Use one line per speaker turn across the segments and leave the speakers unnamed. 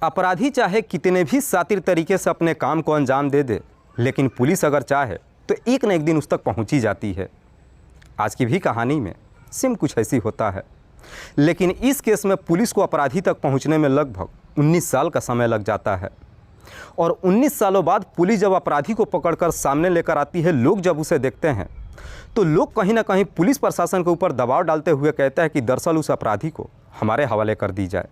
अपराधी चाहे कितने भी शातिर तरीके से अपने काम को अंजाम दे दे, लेकिन पुलिस अगर चाहे तो एक न एक दिन उस तक पहुंच ही जाती है। आज की भी कहानी में सेम कुछ ऐसी होता है, लेकिन इस केस में पुलिस को अपराधी तक पहुंचने में लगभग 19 साल का समय लग जाता है। और 19 सालों बाद पुलिस जब अपराधी को पकड़कर सामने लेकर आती है, लोग जब उसे देखते हैं तो लोग कहीं ना कहीं पुलिस प्रशासन के ऊपर दबाव डालते हुए कहते हैं कि दरअसल उस अपराधी को हमारे हवाले कर दी जाए।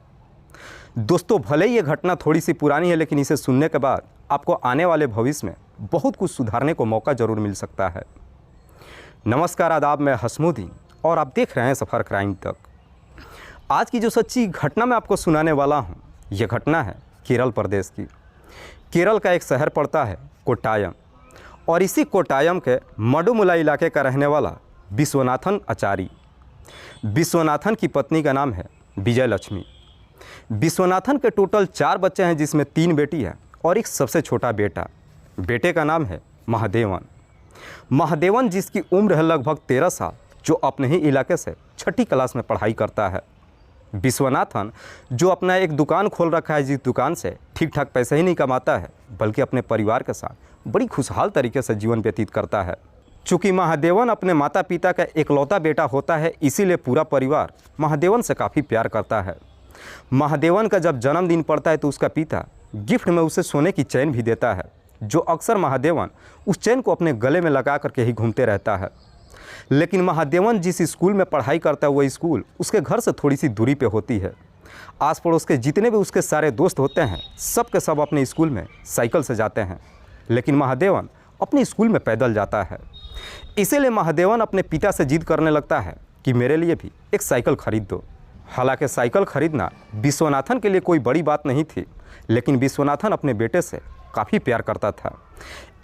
दोस्तों, भले ही ये घटना थोड़ी सी पुरानी है, लेकिन इसे सुनने के बाद आपको आने वाले भविष्य में बहुत कुछ सुधारने को मौका ज़रूर मिल सकता है। नमस्कार, आदाब, मैं हसमुद्दीन और आप देख रहे हैं सफ़र क्राइम तक। आज की जो सच्ची घटना मैं आपको सुनाने वाला हूँ, ये घटना है केरल प्रदेश की। केरल का एक शहर पड़ता है कोट्टायम, और इसी कोट्टायम के मडुमुला इलाके का रहने वाला विश्वनाथन आचारी। विश्वनाथन की पत्नी का नाम है विजय लक्ष्मी। विश्वनाथन के टोटल 4 बच्चे हैं, जिसमें 3 बेटी हैं और एक सबसे छोटा बेटा। बेटे का नाम है महादेवन। महादेवन जिसकी उम्र है लगभग 13 साल, जो अपने ही इलाके से 6ठी क्लास में पढ़ाई करता है। विश्वनाथन जो अपना एक दुकान खोल रखा है, जिस दुकान से ठीक ठाक पैसे ही नहीं कमाता है, बल्कि अपने परिवार के साथ बड़ी खुशहाल तरीके से जीवन व्यतीत करता है। चूँकि महादेवन अपने माता पिता का इकलौता बेटा होता है, इसीलिए पूरा परिवार महादेवन से काफ़ी प्यार करता है। महादेवन का जब जन्मदिन पड़ता है तो उसका पिता गिफ्ट में उसे सोने की चैन भी देता है, जो अक्सर महादेवन उस चैन को अपने गले में लगा करके ही घूमते रहता है। लेकिन महादेवन जिस स्कूल में पढ़ाई करता है, वह स्कूल उसके घर से थोड़ी सी दूरी पे होती है। आस पड़ोस के जितने भी उसके सारे दोस्त होते हैं, सब के सब अपने स्कूल में साइकिल से जाते हैं, लेकिन महादेवन अपने स्कूल में पैदल जाता है। इसीलिए महादेवन अपने पिता से जिद करने लगता है कि मेरे लिए भी एक साइकिल खरीद दो। हालांकि साइकिल खरीदना विश्वनाथन के लिए कोई बड़ी बात नहीं थी, लेकिन विश्वनाथन अपने बेटे से काफ़ी प्यार करता था।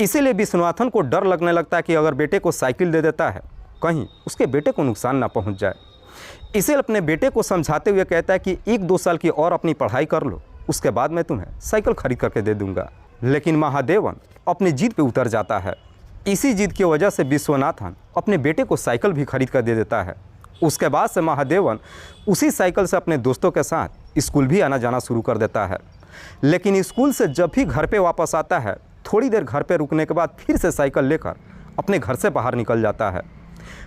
इसीलिए विश्वनाथन को डर लगने लगता है कि अगर बेटे को साइकिल दे देता है, कहीं उसके बेटे को नुकसान ना पहुंच जाए। इसीलिए अपने बेटे को समझाते हुए कहता है कि 1-2 साल की और अपनी पढ़ाई कर लो, उसके बाद मैं तुम्हें साइकिल खरीद करके दे दूंगा। लेकिन महादेवन अपनी जिद पे उतर जाता है। इसी जिद की वजह से विश्वनाथन अपने बेटे को साइकिल भी खरीद कर दे देता है। उसके बाद से महादेवन उसी साइकिल से अपने दोस्तों के साथ स्कूल भी आना जाना शुरू कर देता है। लेकिन स्कूल से जब भी घर पे वापस आता है, थोड़ी देर घर पे रुकने के बाद फिर से साइकिल लेकर अपने घर से बाहर निकल जाता है।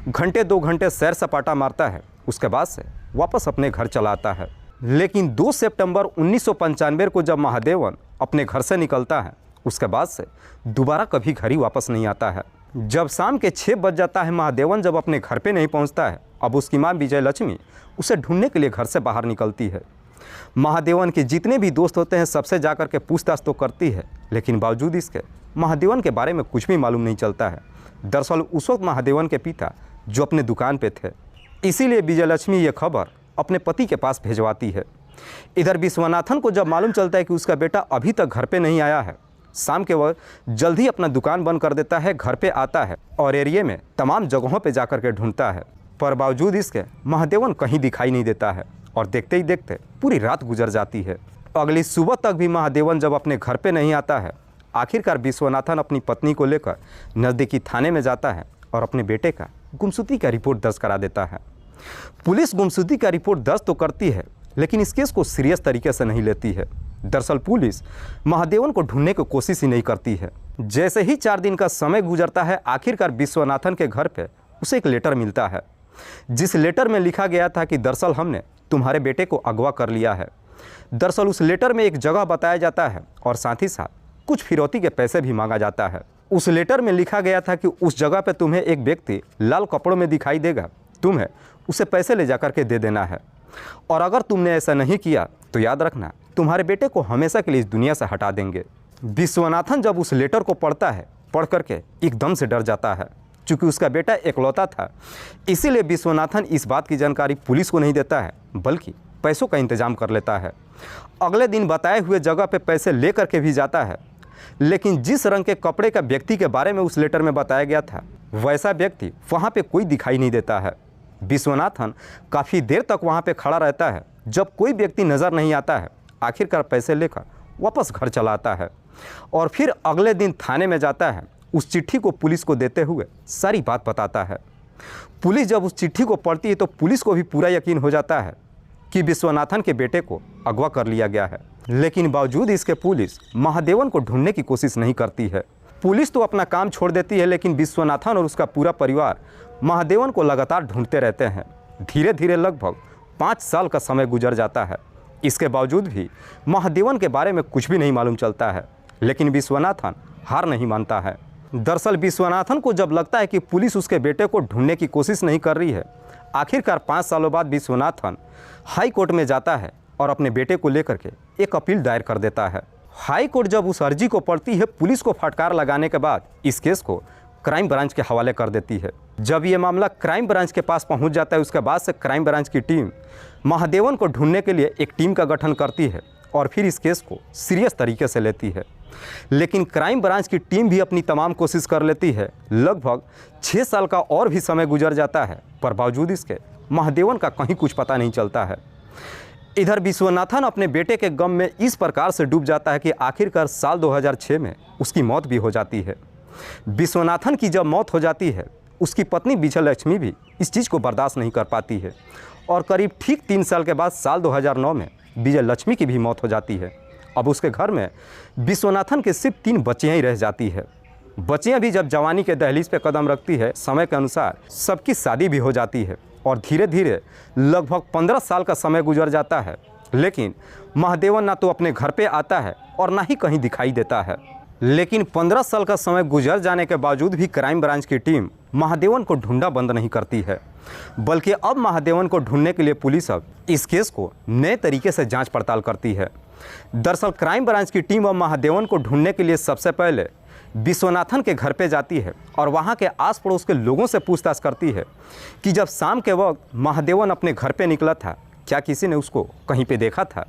घंटे 2 घंटे सैर सपाटा मारता है, उसके बाद से वापस अपने घर चला आता है। लेकिन 2 सितंबर 1995 को जब महादेवन अपने घर से निकलता है, उसके बाद से दोबारा कभी घर ही वापस नहीं आता है। जब शाम के 6 बज जाता है, महादेवन जब अपने घर पे नहीं पहुंचता है, अब उसकी माँ विजय लक्ष्मी उसे ढूंढने के लिए घर से बाहर निकलती है। महादेवन के जितने भी दोस्त होते हैं, सबसे जाकर के पूछताछ तो करती है, लेकिन बावजूद इसके महादेवन के बारे में कुछ भी मालूम नहीं चलता है। दरअसल उस वक्त महादेवन के पिता जो अपने दुकान पे थे, इसीलिए विजय लक्ष्मी ये खबर अपने पति के पास भेजवाती है। इधर विश्वनाथन को जब मालूम चलता है कि उसका बेटा अभी तक घर पे नहीं आया है, शाम के वक्त जल्द ही अपना दुकान बंद कर देता है, घर पे आता है और एरिया में तमाम जगहों पे जाकर के ढूंढता है, पर बावजूद इसके महादेवन कहीं दिखाई नहीं देता है। और देखते ही देखते पूरी रात गुजर जाती है। अगली सुबह तक भी महादेवन जब अपने घर पे नहीं आता है, आखिरकार विश्वनाथन अपनी पत्नी को लेकर नज़दीकी थाने में जाता है और अपने बेटे का गुमशुदगी का रिपोर्ट दर्ज करा देता है। पुलिस गुमशुदगी का रिपोर्ट दर्ज तो करती है, लेकिन इस केस को सीरियस तरीके से नहीं लेती है। दरअसल पुलिस महादेवन को ढूंढने की कोशिश ही नहीं करती है। जैसे ही 4 दिन का समय गुजरता है, आखिरकार विश्वनाथन के घर पे उसे एक लेटर मिलता है, जिस लेटर में लिखा गया था कि दरअसल हमने तुम्हारे बेटे को अगवा कर लिया है। दरअसल उस लेटर में एक जगह बताया जाता है और साथ ही साथ कुछ फिरौती के पैसे भी मांगा जाता है। उस लेटर में लिखा गया था कि उस जगह पे तुम्हें एक व्यक्ति लाल कपड़ों में दिखाई देगा, तुम्हें उसे पैसे ले जाकर के दे देना है, और अगर तुमने ऐसा नहीं किया तो याद रखना तुम्हारे बेटे को हमेशा के लिए इस दुनिया से हटा देंगे। विश्वनाथन जब उस लेटर को पढ़ता है, पढ़ करके एकदम से डर जाता है। चूँकि उसका बेटा एकलौता था, इसीलिए विश्वनाथन इस बात की जानकारी पुलिस को नहीं देता है, बल्कि पैसों का इंतजाम कर लेता है। अगले दिन बताए हुए जगह पे पैसे ले करके भी जाता है, लेकिन जिस रंग के कपड़े का व्यक्ति के बारे में उस लेटर में बताया गया था, वैसा व्यक्ति वहाँ पे कोई दिखाई नहीं देता है। विश्वनाथन काफ़ी देर तक वहाँ पे खड़ा रहता है। जब कोई व्यक्ति नज़र नहीं आता है, आखिरकार पैसे लेकर वापस घर चला आता है और फिर अगले दिन थाने में जाता है। उस चिट्ठी को पुलिस को देते हुए सारी बात बताता है। पुलिस जब उस चिट्ठी को पढ़ती है तो पुलिस को भी पूरा यकीन हो जाता है कि विश्वनाथन के बेटे को अगवा कर लिया गया है। लेकिन बावजूद इसके पुलिस महादेवन को ढूंढने की कोशिश नहीं करती है। पुलिस तो अपना काम छोड़ देती है, लेकिन विश्वनाथन और उसका पूरा परिवार महादेवन को लगातार ढूंढते रहते हैं। धीरे धीरे लगभग 5 साल का समय गुजर जाता है। इसके बावजूद भी महादेवन के बारे में कुछ भी नहीं मालूम चलता है, लेकिन विश्वनाथन हार नहीं मानता है। दरअसल विश्वनाथन को जब लगता है कि पुलिस उसके बेटे को ढूंढने की कोशिश नहीं कर रही है, आखिरकार 5 सालों बाद विश्वनाथन हाई कोर्ट में जाता है और अपने बेटे को लेकर के एक अपील दायर कर देता है। हाई कोर्ट जब उस अर्जी को पढ़ती है, पुलिस को फटकार लगाने के बाद इस केस को क्राइम ब्रांच के हवाले कर देती है। जब ये मामला क्राइम ब्रांच के पास पहुंच जाता है, उसके बाद से क्राइम ब्रांच की टीम महादेवन को ढूंढने के लिए एक टीम का गठन करती है और फिर इस केस को सीरियस तरीके से लेती है। लेकिन क्राइम ब्रांच की टीम भी अपनी तमाम कोशिश कर लेती है। लगभग 6 साल का और भी समय गुजर जाता है, पर बावजूद इसके महादेवन का कहीं कुछ पता नहीं चलता है। इधर विश्वनाथन अपने बेटे के गम में इस प्रकार से डूब जाता है कि आखिरकार साल 2006 में उसकी मौत भी हो जाती है। विश्वनाथन की जब मौत हो जाती है, उसकी पत्नी विजयलक्ष्मी भी इस चीज़ को बर्दाश्त नहीं कर पाती है और करीब ठीक 3 साल के बाद साल 2009 में विजयलक्ष्मी की भी मौत हो जाती है। अब उसके घर में विश्वनाथन के सिर्फ 3 बच्चियाँ ही रह जाती है। बच्चियाँ भी जब जवानी के दहलीज पे कदम रखती है, समय के अनुसार सबकी शादी भी हो जाती है और धीरे धीरे लगभग 15 साल का समय गुजर जाता है। लेकिन महादेवन ना तो अपने घर पे आता है और ना ही कहीं दिखाई देता है। लेकिन 15 साल का समय गुजर जाने के बावजूद भी क्राइम ब्रांच की टीम महादेवन को ढूंढना बंद नहीं करती है, बल्कि अब महादेवन को ढूंढने के लिए पुलिस अब इस केस को नए तरीके से जांच पड़ताल करती है। दरअसल क्राइम ब्रांच की टीम अब महादेवन को ढूंढने के लिए सबसे पहले विश्वनाथन के घर पे जाती है और वहाँ के आस पड़ोस के लोगों से पूछताछ करती है कि जब शाम के वक्त महादेवन अपने घर पे निकला था, क्या किसी ने उसको कहीं पे देखा था।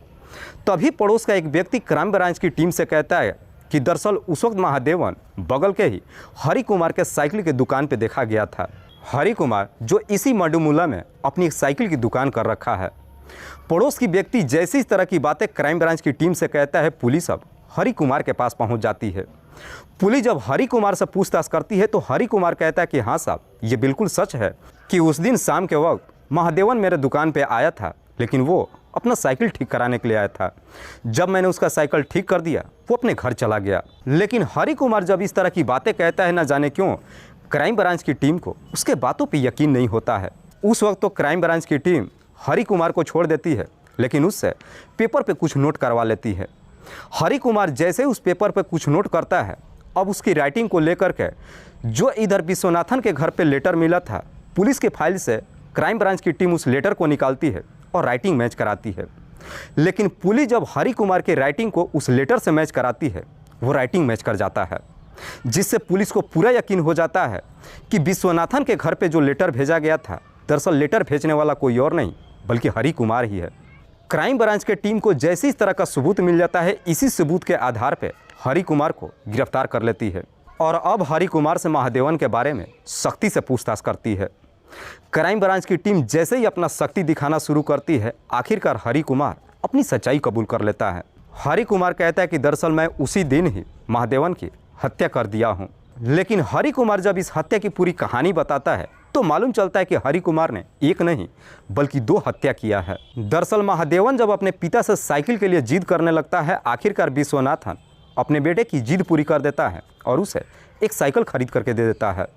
तभी पड़ोस का एक व्यक्ति क्राइम ब्रांच की टीम से कहता है कि दरअसल उस वक्त महादेवन बगल के ही हरि कुमार के साइकिल की दुकान पे देखा गया था। हरि कुमार जो इसी मडुमुला में अपनी एक साइकिल की दुकान कर रखा है। पड़ोस की व्यक्ति जैसी इस तरह की बातें क्राइम ब्रांच की टीम से कहता है, पुलिस अब हरि कुमार के पास पहुंच जाती है। पुलिस जब हरि कुमार से पूछताछ करती है तो हरि कुमार कहता है कि हाँ साहब, ये बिल्कुल सच है कि उस दिन शाम के वक्त महादेवन मेरे दुकान पे आया था, लेकिन वो अपना साइकिल ठीक कराने के लिए आया था। जब मैंने उसका साइकिल ठीक कर दिया, वो अपने घर चला गया। लेकिन हरि कुमार जब इस तरह की बातें कहता है, ना जाने क्यों क्राइम ब्रांच की टीम को उसके बातों पे यकीन नहीं होता है। उस वक्त तो क्राइम ब्रांच की टीम हरि कुमार को छोड़ देती है, लेकिन उससे पेपर पे कुछ नोट करवा लेती है। हरि कुमार जैसे उस पेपर पे कुछ नोट करता है, अब उसकी राइटिंग को लेकर के जो इधर विश्वनाथन के घर पे लेटर मिला था, पुलिस के फाइल से क्राइम ब्रांच की टीम उस लेटर को निकालती है और राइटिंग मैच कराती है। लेकिन पुलिस जब हरि कुमार के राइटिंग को उस लेटर से मैच कराती है, वो राइटिंग मैच कर जाता है, जिससे पुलिस को पूरा यकीन हो जाता है कि विश्वनाथन के घर पे जो लेटर भेजा गया था, दरअसल लेटर भेजने वाला कोई और नहीं बल्कि हरि कुमार ही है। क्राइम ब्रांच के टीम को जैसे इस तरह का सबूत मिल जाता है, इसी सबूत के आधार पर हरि कुमार को गिरफ्तार कर लेती है और अब हरि कुमार से महादेवन के बारे में सख्ती से पूछताछ करती है। क्राइम ब्रांच की टीम जैसे ही अपना शक्ति दिखाना शुरू करती है, आखिरकार हरि कुमार अपनी सच्चाई कबूल कर लेता है। हरि कुमार कहता है कि दरअसल मैं उसी दिन ही महादेवन की हत्या कर दिया हूं। लेकिन हरि कुमार जब इस हत्या की पूरी कहानी बताता है तो मालूम चलता है कि हरि कुमार ने एक नहीं बल्कि 2 हत्या किया है। दरअसल महादेवन जब अपने पिता से साइकिल के लिए जिद करने लगता है, आखिरकार विश्वनाथन अपने बेटे की जिद पूरी कर देता है और उसे एक साइकिल खरीद करके दे देता है।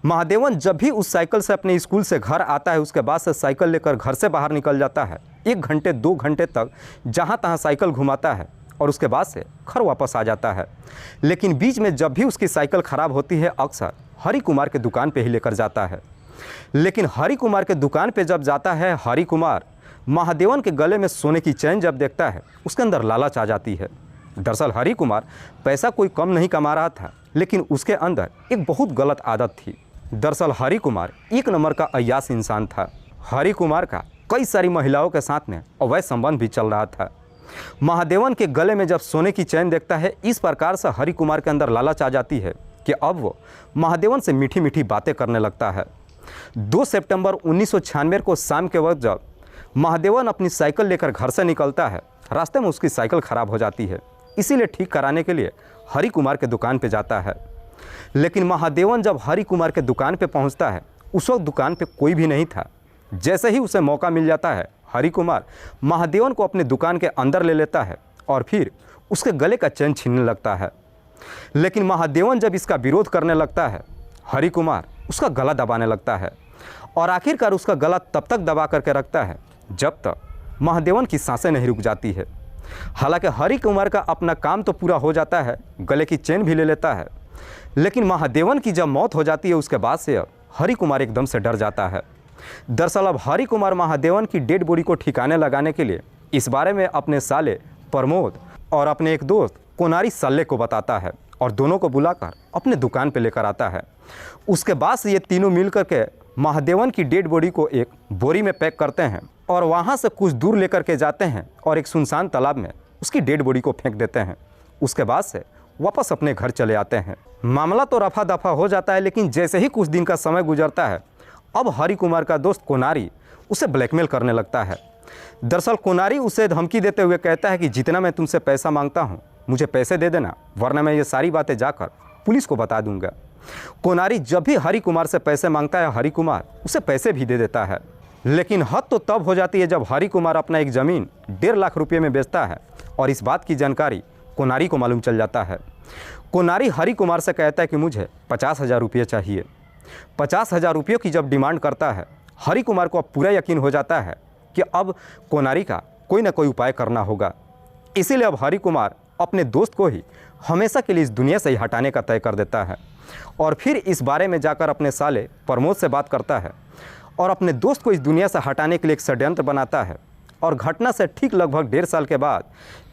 महादेवन जब भी उस साइकिल से अपने स्कूल से घर आता है, उसके बाद से साइकिल लेकर घर से बाहर निकल जाता है। 1 घंटे 2 घंटे तक जहाँ तहाँ साइकिल घुमाता है और उसके बाद से घर वापस आ जाता है। लेकिन बीच में जब भी उसकी साइकिल ख़राब होती है, अक्सर हरि कुमार के दुकान पे ही लेकर जाता है। लेकिन हरि कुमार के दुकान पे जब जाता है, हरि कुमार महादेवन के गले में सोने की चैन जब देखता है, उसके अंदर लालच आ जाती है। दरअसल हरि कुमार पैसा कोई कम नहीं कमा रहा था, लेकिन उसके अंदर एक बहुत गलत आदत थी। दरअसल हरि कुमार 1 नंबर का अय्याश इंसान था। हरि कुमार का कई सारी महिलाओं के साथ में अवैध संबंध भी चल रहा था। महादेवन के गले में जब सोने की चैन देखता है, इस प्रकार से हरि कुमार के अंदर लालच आ जाती है कि अब वो महादेवन से मीठी मीठी बातें करने लगता है। 2 सितंबर 1996 को शाम के वक्त जब महादेवन अपनी साइकिल लेकर घर से निकलता है, रास्ते में उसकी साइकिल ख़राब हो जाती है। इसीलिए ठीक कराने के लिए हरि कुमार के दुकान पे जाता है। लेकिन महादेवन जब हरि कुमार के दुकान पे पहुंचता है, उस वक्त दुकान पे कोई भी नहीं था। जैसे ही उसे मौका मिल जाता है, हरि कुमार महादेवन को अपने दुकान के अंदर ले लेता है और फिर उसके गले का चैन छीनने लगता है। लेकिन महादेवन जब इसका विरोध करने लगता है, हरि कुमार उसका गला दबाने लगता है और आखिरकार उसका गला तब तक दबा करके रखता है जब तक महादेवन की सांसें नहीं रुक जाती है। हालांकि हरि कुमार का अपना काम तो पूरा हो जाता है, गले की चेन भी ले लेता है, लेकिन महादेवन की जब मौत हो जाती है उसके बाद से अब हरि कुमार एकदम से डर जाता है। दरअसल अब हरि कुमार महादेवन की डेड बॉडी को ठिकाने लगाने के लिए इस बारे में अपने साले प्रमोद और अपने एक दोस्त कोनारी सल्ले को बताता है और दोनों को बुलाकर अपने दुकान पर लेकर आता है। उसके बाद से ये तीनों मिल करके महादेवन की डेड बॉडी को एक बोरी में पैक करते हैं और वहाँ से कुछ दूर लेकर के जाते हैं और एक सुनसान तालाब में उसकी डेड बॉडी को फेंक देते हैं। उसके बाद से वापस अपने घर चले आते हैं। मामला तो रफा दफा हो जाता है, लेकिन जैसे ही कुछ दिन का समय गुजरता है अब हरि कुमार का दोस्त कोनारी उसे ब्लैकमेल करने लगता है। दरअसल कोनारी उसे धमकी देते हुए कहता है कि जितना मैं तुमसे पैसा मांगता हूँ मुझे पैसे दे देना, वरना मैं ये सारी बातें जाकर पुलिस को बता दूंगा। कोनारी जब भी हरि कुमार से पैसे मांगता है हरि कुमार उसे पैसे भी दे देता है, लेकिन हद तो तब हो जाती है जब हरि कुमार अपना एक ज़मीन 1.5 लाख रुपये में बेचता है और इस बात की जानकारी कोनारी को मालूम चल जाता है। कोनारी हरि कुमार से कहता है कि मुझे 50,000 रुपये चाहिए। 50,000 रुपये की जब डिमांड करता है हरि कुमार को अब पूरा यकीन हो जाता है कि अब कोनारी का कोई ना कोई उपाय करना होगा। इसीलिए अब हरि कुमार अपने दोस्त को ही हमेशा के लिए इस दुनिया से ही हटाने का तय कर देता है और फिर इस बारे में जाकर अपने साले प्रमोद से बात करता है और अपने दोस्त को इस दुनिया से हटाने के लिए एक षड्यंत्र बनाता है। और घटना से ठीक लगभग 1.5 साल के बाद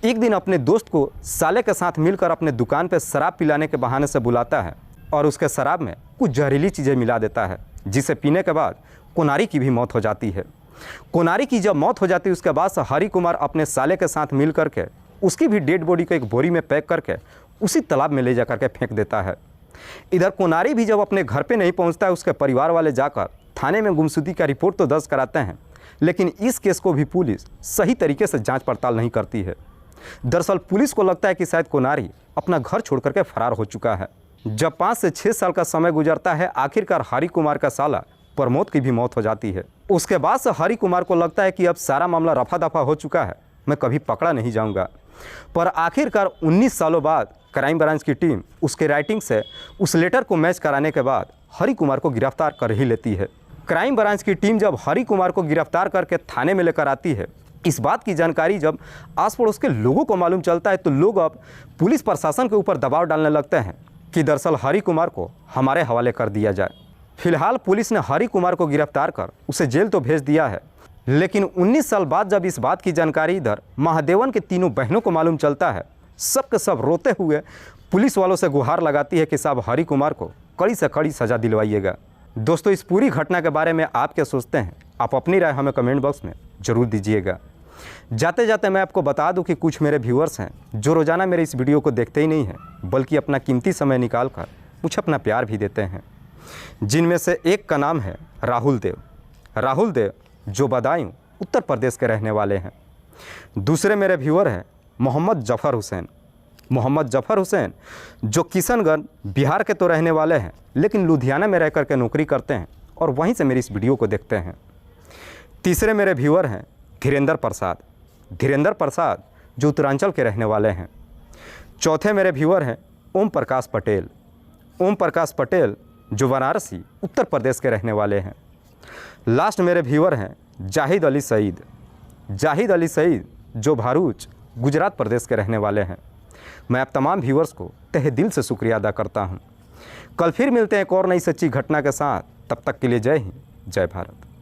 एक दिन अपने दोस्त को साले के साथ मिलकर अपने दुकान पर शराब पिलाने के बहाने से बुलाता है और उसके शराब में कुछ जहरीली चीज़ें मिला देता है, जिसे पीने के बाद कोनारी की भी मौत हो जाती है। कोनारी की जब मौत हो जाती है उसके बाद से हरि कुमार अपने साले के साथ मिल करके उसकी भी डेड बॉडी को एक बोरी में पैक करके उसी तालाब में ले जा करके फेंक देता है। इधर कोनारी भी जब अपने घर पे नहीं पहुंचता है उसके परिवार वाले जाकर थाने में गुमशुदगी का रिपोर्ट तो दर्ज कराते हैं, लेकिन इस केस को भी पुलिस सही तरीके से जांच पड़ताल नहीं करती है। दरअसल पुलिस को लगता है कि शायद कोनारी अपना घर छोड़ करके फरार हो चुका है। जब 5 से 6 साल का समय गुजरता है आखिरकार हरि कुमार का साला प्रमोद की भी मौत हो जाती है। उसके बाद से हरि कुमार को लगता है कि अब सारा मामला रफा दफा हो चुका है, मैं कभी पकड़ा नहीं जाऊँगा। पर आखिरकार 19 सालों बाद क्राइम ब्रांच की टीम उसके राइटिंग से उस लेटर को मैच कराने के बाद हरि कुमार को गिरफ्तार कर ही लेती है। क्राइम ब्रांच की टीम जब हरि कुमार को गिरफ्तार करके थाने में लेकर आती है, इस बात की जानकारी जब आस पड़ोस के लोगों को मालूम चलता है तो लोग अब पुलिस प्रशासन के ऊपर दबाव डालने लगते हैं कि दरअसल हरि कुमार को हमारे हवाले कर दिया जाए। फिलहाल पुलिस ने हरि कुमार को गिरफ्तार कर उसे जेल तो भेज दिया है, लेकिन 19 साल बाद जब इस बात की जानकारी इधर महादेवन के तीनों बहनों को मालूम चलता है, सब के सब रोते हुए पुलिस वालों से गुहार लगाती है कि साहब हरि कुमार को कड़ी से कड़ी सज़ा दिलवाइएगा। दोस्तों, इस पूरी घटना के बारे में आप क्या सोचते हैं? आप अपनी राय हमें कमेंट बॉक्स में ज़रूर दीजिएगा। जाते जाते मैं आपको बता दूं कि कुछ मेरे व्यूअर्स हैं जो रोज़ाना मेरे इस वीडियो को देखते ही नहीं हैं, बल्कि अपना कीमती समय निकाल कर मुझे अपना प्यार भी देते हैं, जिनमें से एक का नाम है राहुल देव। राहुल देव जो बदायूं उत्तर प्रदेश के रहने वाले हैं। दूसरे मेरे व्यूअर हैं मोहम्मद जफ़र हुसैन। मोहम्मद जफ़र हुसैन जो किशनगंज बिहार के तो रहने वाले हैं, लेकिन लुधियाना में रह कर के नौकरी करते हैं और वहीं से मेरी इस वीडियो को देखते हैं। तीसरे मेरे व्यूअर हैं धीरेंद्र प्रसाद। धीरेंद्र प्रसाद जो उत्तरांचल के रहने वाले हैं। चौथे मेरे व्यूअर हैं ओम प्रकाश पटेल। ओम प्रकाश पटेल जो वाराणसी उत्तर प्रदेश के रहने वाले हैं। लास्ट मेरे व्यूअर हैं जाहिद अली सईद। जाहिद अली सईद जो भरूच गुजरात प्रदेश के रहने वाले हैं। मैं आप तमाम व्यूअर्स को तहे दिल से शुक्रिया अदा करता हूं। कल फिर मिलते हैं एक और नई सच्ची घटना के साथ। तब तक के लिए जय हिंद, जय भारत।